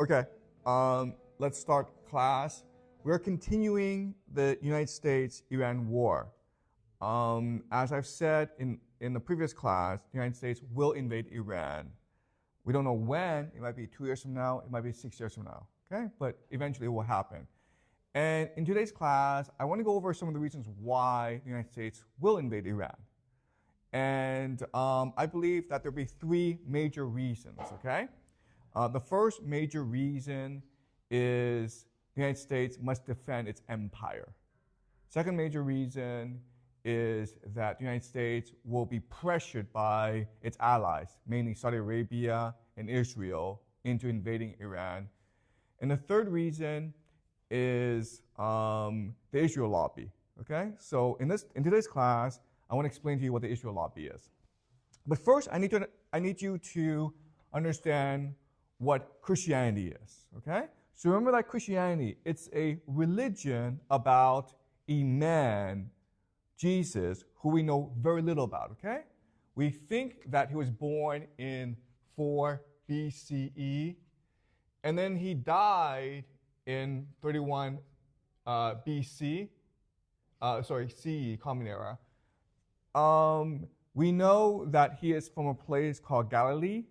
Okay, let's start class. We're continuing the United States-Iran war. As I've said in the previous class, the United States will invade Iran. We don't know when. It might be 2 years from now. It might be 6 years from now. Okay, but eventually it will happen. And in today's class, I want to go over some of the reasons why the United States will invade Iran. And I believe that there'll be 3 major reasons, okay? The first major reason is the United States must defend its empire. Second major reason is that the United States will be pressured by its allies, mainly Saudi Arabia and Israel, into invading Iran. And the third reason is the Israel lobby, okay? So in today's class, I want to explain to you what the Israel lobby is. But first, I need you to understand what Christianity is, okay? So remember that Christianity, it's a religion about a man, Jesus, who we know very little about, okay? We think that he was born in 4 BCE, and then he died in 31 CE, Common Era. We know that he is from a place called Galilee.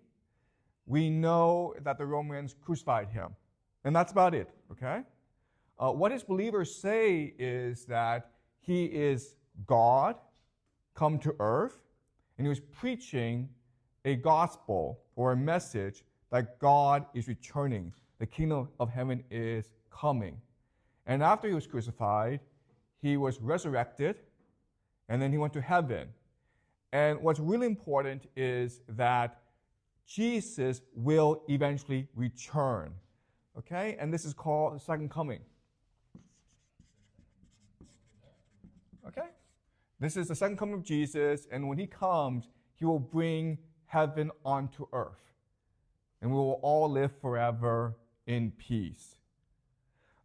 We know that the Romans crucified him. And that's about it, okay? What his believers say is that he is God come to earth, and he was preaching a gospel or a message that God is returning. The kingdom of heaven is coming. And after he was crucified, he was resurrected, and then he went to heaven. And what's really important is that Jesus will eventually return, okay? And this is called the second coming, okay? This is the second coming of Jesus, and when he comes, he will bring heaven onto earth, and we will all live forever in peace.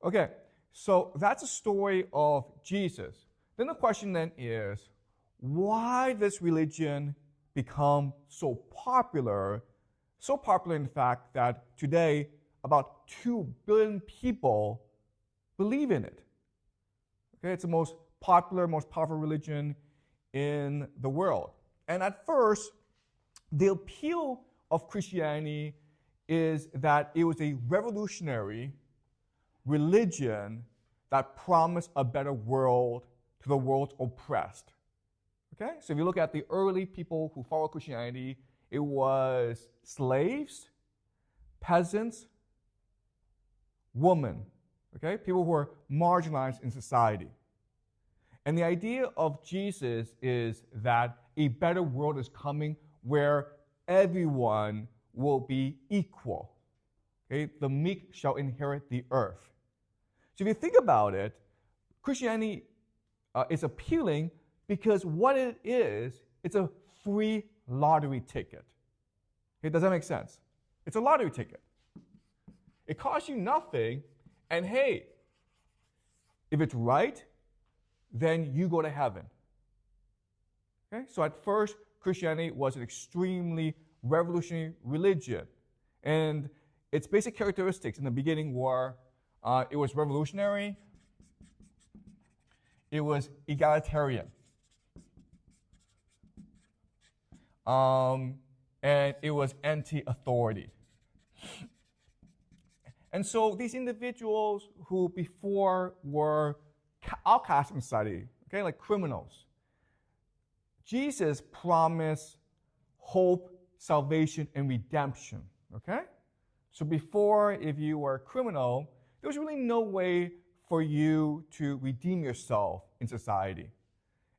Okay, so that's the story of Jesus. Then the question then is, why this religion become so popular in fact that today about 2 billion people believe in it. Okay, it's the most popular, most powerful religion in the world. And at first, the appeal of Christianity is that it was a revolutionary religion that promised a better world to the world's oppressed. Okay, so if you look at the early people who followed Christianity, it was slaves, peasants, women, okay, people who were marginalized in society. And the idea of Jesus is that a better world is coming where everyone will be equal. Okay, the meek shall inherit the earth. So if you think about it, Christianity is appealing because what it is, it's a free lottery ticket. Okay, does that make sense? It's a lottery ticket. It costs you nothing, and hey, if it's right, then you go to heaven. Okay, so at first, Christianity was an extremely revolutionary religion, and its basic characteristics in the beginning were it was revolutionary, it was egalitarian, and it was anti-authority. And so these individuals who before were outcast in society, okay, like criminals, Jesus promised hope, salvation, and redemption, okay? So before, if you were a criminal, there was really no way for you to redeem yourself in society.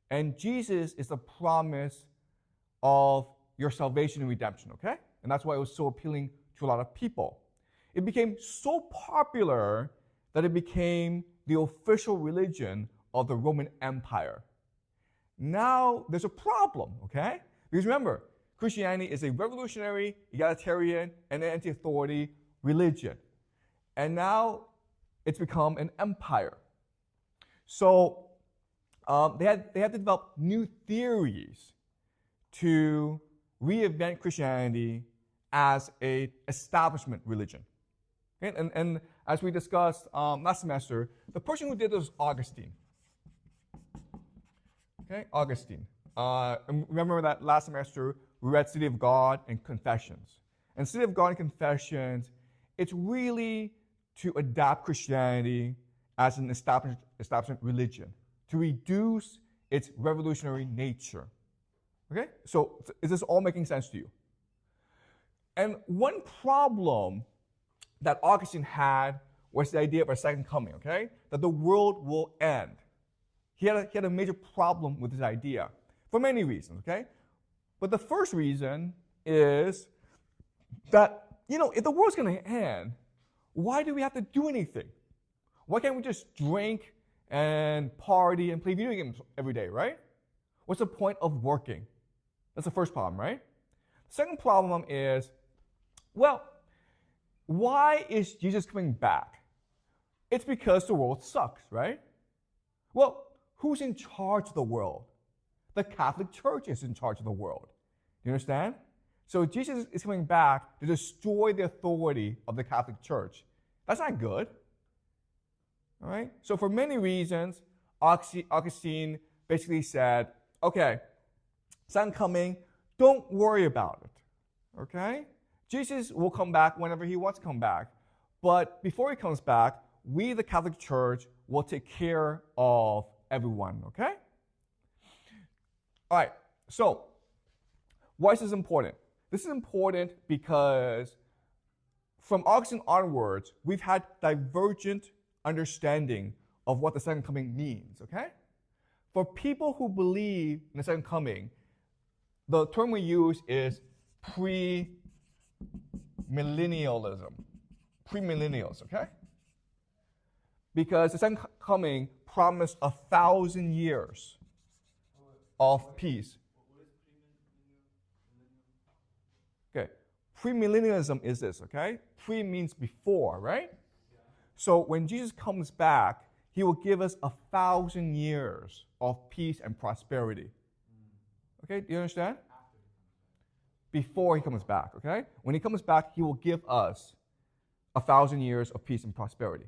And Jesus is the promise of your salvation and redemption, okay? And that's why it was so appealing to a lot of people. It became so popular that it became the official religion of the Roman Empire. Now, there's a problem, okay? Because remember, Christianity is a revolutionary, egalitarian, and anti-authority religion. And now, it's become an empire. So, they had to develop new theories to reinvent Christianity as an establishment religion. Okay? And as we discussed last semester, the person who did this was Augustine. Okay, Augustine. And remember that last semester we read City of God and Confessions. And City of God and Confessions, it's really to adapt Christianity as an establishment religion, to reduce its revolutionary nature. Okay? So is this all making sense to you? And one problem that Augustine had was the idea of a second coming, okay? That the world will end. He had a major problem with this idea for many reasons, okay? But the first reason is that, if the world's going to end, why do we have to do anything? Why can't we just drink and party and play video games every day, right? What's the point of working? That's the first problem, right? The second problem is, well, why is Jesus coming back? It's because the world sucks, right? Well, who's in charge of the world? The Catholic Church is in charge of the world. You understand? So Jesus is coming back to destroy the authority of the Catholic Church. That's not good. All right? So for many reasons, Augustine basically said, okay, second coming, don't worry about it. Okay? Jesus will come back whenever he wants to come back. But before he comes back, we, the Catholic Church, will take care of everyone, okay? All right, so why is this important? This is important because from Augustine onwards, we've had divergent understanding of what the second coming means, okay? For people who believe in the second coming, the term we use is premillennialism. Premillennials, okay? Because the second coming promised 1,000 years of peace. Okay, premillennialism is this, okay? Pre means before, right? So when Jesus comes back, he will give us 1,000 years of peace and prosperity. Okay, do you understand? Before he comes back, okay? When he comes back, he will give us 1,000 years of peace and prosperity.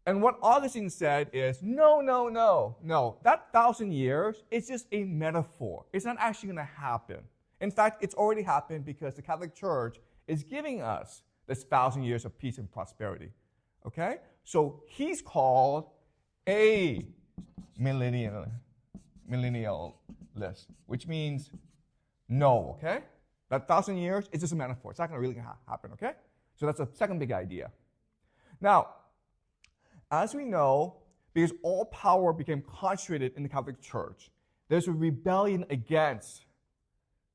And what Augustine said is, no. That 1,000 years is just a metaphor. It's not actually going to happen. In fact, it's already happened because the Catholic Church is giving us this 1,000 years of peace and prosperity. Okay? So he's called a millennialist, which means no, okay? That 1,000 years is just a metaphor. It's not going to really happen, okay? So that's the second big idea. Now, as we know, because all power became concentrated in the Catholic Church, there's a rebellion against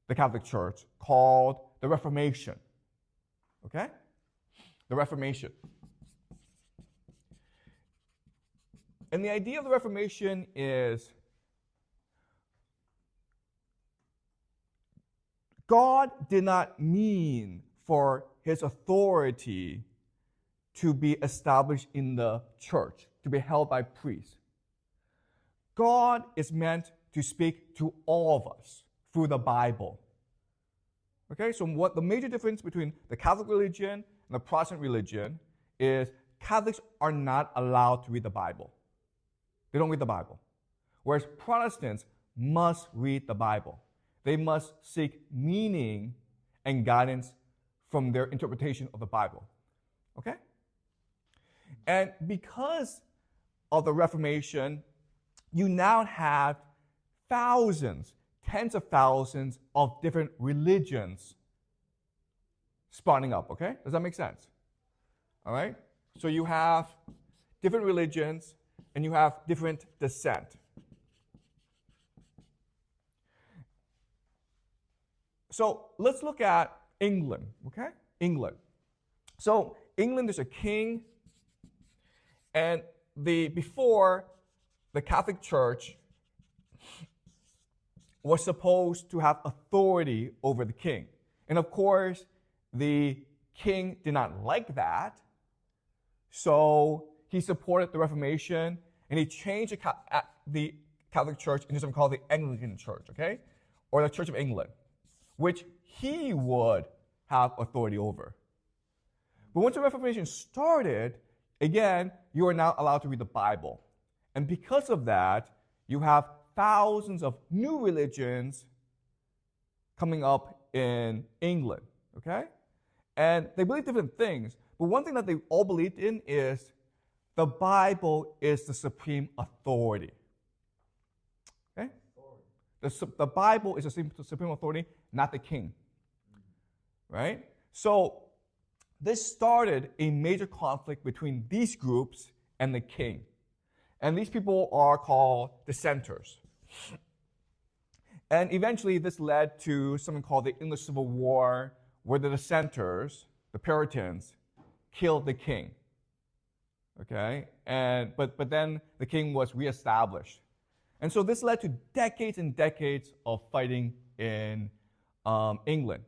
the Catholic Church called the Reformation. Okay? The Reformation. And the idea of the Reformation is God did not mean for his authority to be established in the church, to be held by priests. God is meant to speak to all of us through the Bible. Okay, so what the major difference between the Catholic religion and the Protestant religion is Catholics are not allowed to read the Bible. They don't read the Bible. Whereas Protestants must read the Bible. They must seek meaning and guidance from their interpretation of the Bible. Okay? And because of the Reformation, you now have thousands, tens of thousands of different religions spawning up, okay? Does that make sense? All right? So you have different religions and you have different dissent. So let's look at England, okay? England. So England, there's a king, and before the Catholic Church was supposed to have authority over the king. And of course, the king did not like that, so he supported the Reformation, and he changed the Catholic Church into something called the Anglican Church, okay? Or the Church of England, which he would have authority over. But once the Reformation started, again, you are now allowed to read the Bible. And because of that, you have thousands of new religions coming up in England, okay? And they believe different things, but one thing that they all believed in is the Bible is the supreme authority. Okay? The Bible is the supreme authority, not the king. Right? So this started a major conflict between these groups and the king. And these people are called dissenters. And eventually this led to something called the English Civil War, where the dissenters, the Puritans, killed the king. Okay? But then the king was reestablished. And so this led to decades and decades of fighting in England.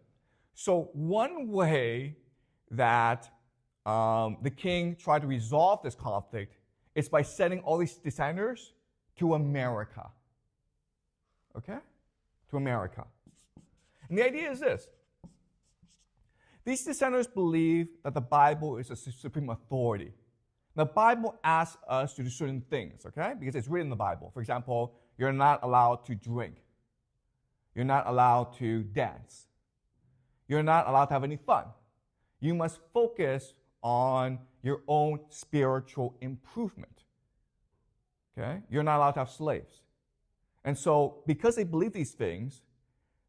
So one way that the king tried to resolve this conflict is by sending all these dissenters to America. Okay? To America. And the idea is this. These dissenters believe that the Bible is a supreme authority. The Bible asks us to do certain things, okay? Because it's written in the Bible. For example, you're not allowed to drink. You're not allowed to dance. You're not allowed to have any fun. You must focus on your own spiritual improvement. Okay? You're not allowed to have slaves. And so, because they believed these things,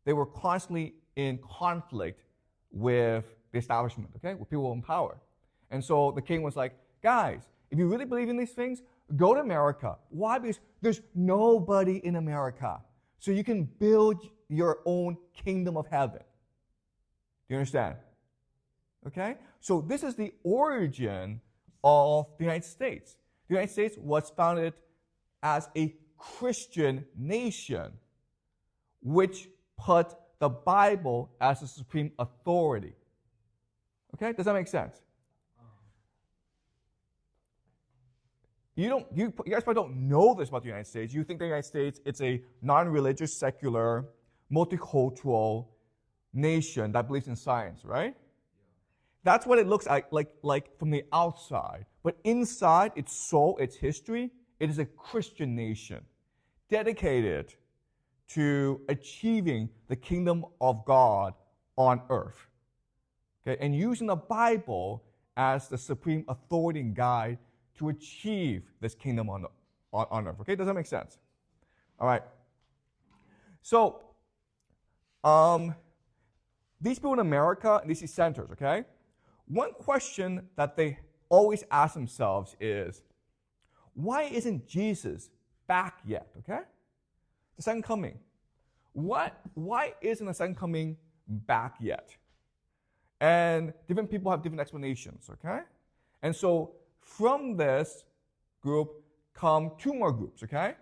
they were constantly in conflict with the establishment, okay? With people in power. And so the king was like, guys, if you really believe in these things, go to America. Why? Because there's nobody in America. So you can build your own kingdom of heaven. Do you understand? Okay? So this is the origin of the United States. The United States was founded as a Christian nation, which put the Bible as the supreme authority. Okay? Does that make sense? You guys probably don't know this about the United States. You think the United States, it's a non-religious, secular, multicultural nation that believes in science, right? That's what it looks like from the outside. But inside its soul, its history, it is a Christian nation dedicated to achieving the kingdom of God on earth. Okay? And using the Bible as the supreme authority and guide to achieve this kingdom on earth. Okay? Does that make sense? All right. So, these people in America and these dissenters, okay? One question that they always ask themselves is, why isn't Jesus back yet, okay? The second coming. Why isn't the second coming back yet? And different people have different explanations, okay? And so from this group come two more groups, okay?